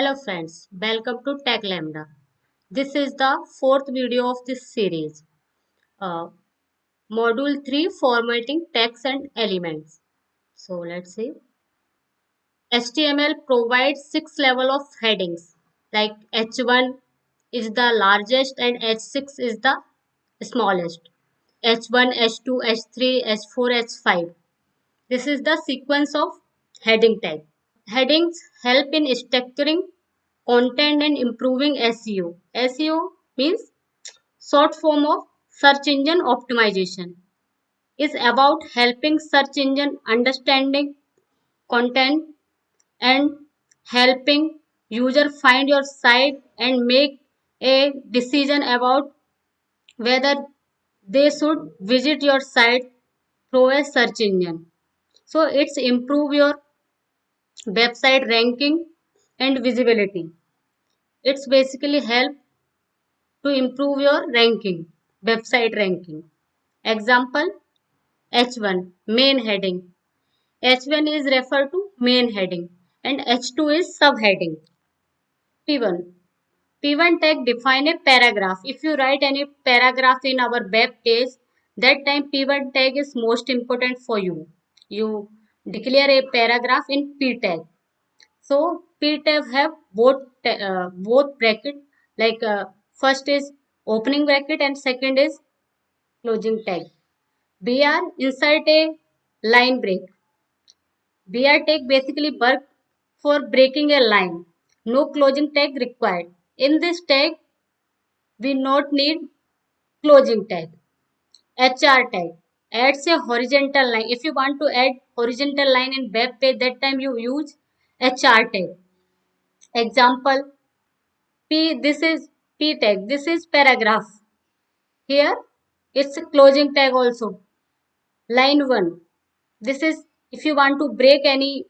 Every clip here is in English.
Hello friends, welcome to Tech Lambda. This is the fourth video of this series. Uh, Module 3 Formatting Text and Elements. So let's see. HTML provides 6 level of headings like H1 is the largest and H6 is the smallest. H1, H2, H3, H4, H5. This is the sequence of heading tag. Headings help in structuring content and improving SEO. SEO means short form of search engine optimization. Is about helping search engine understanding content and helping user find your site and make a decision about whether they should visit your site through a search engine. So it's improve your website ranking and visibility. It's basically help to improve your ranking, website ranking. Example H1 main heading. H1 is referred to main heading and H2 is subheading. P1. P1 tag define a paragraph. If you write any paragraph in our web page, that time P1 tag is most important for you. You declare a paragraph in P tag. So P tag have both bracket like first is opening bracket and second is closing tag. BR insert a line break. BR tag basically work for breaking a line. No closing tag required. In this tag, we not need closing tag. HR tag adds a horizontal line. If you want to add horizontal line in web page, that time you use HR tag. Example P. This is P tag. This is paragraph. Here it's a closing tag also. Line 1. This is if you want to break any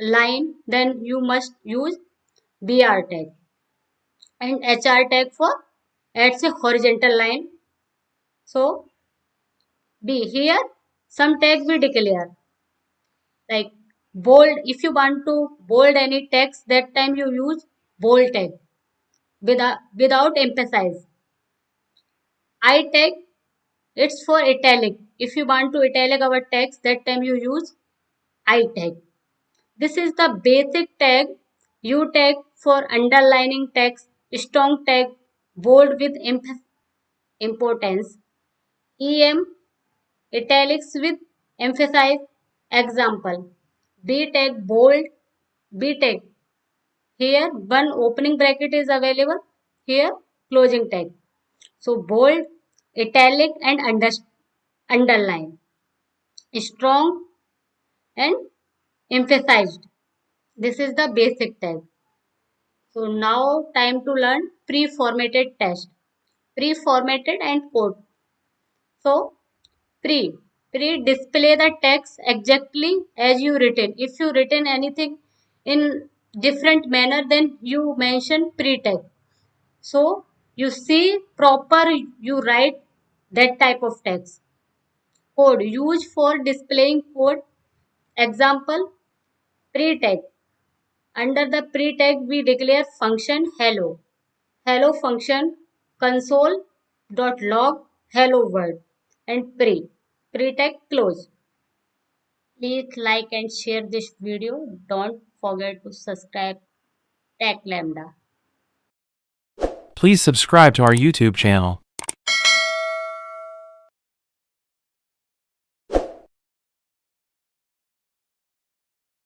line, then you must use BR tag and HR tag for adds a horizontal line. So B here some tag we declare like bold. If you want to bold any text, that time you use bold tag without emphasize. I tag it's for italic. If you want to italic our text, that time you use I tag. This is the basic tag. U tag for underlining text, strong tag, bold with importance, EM italics with emphasize. Example B tag bold, B tag. Here one opening bracket is available. Here closing tag. So bold, italic and underline. Strong and emphasized. This is the basic tag. So now time to learn pre-formatted text. Pre-formatted and code. So pre display the text exactly as you written. If you written anything in different manner, then you mention pre-tag. So you see proper you write that type of text. Code used for displaying code. Example pre-tag. Under the pre-tag we declare function hello. Hello function console.log hello world and pre-tag close. Please like and share this video. Don't forget to subscribe Tech Lambda. Please subscribe to our YouTube channel.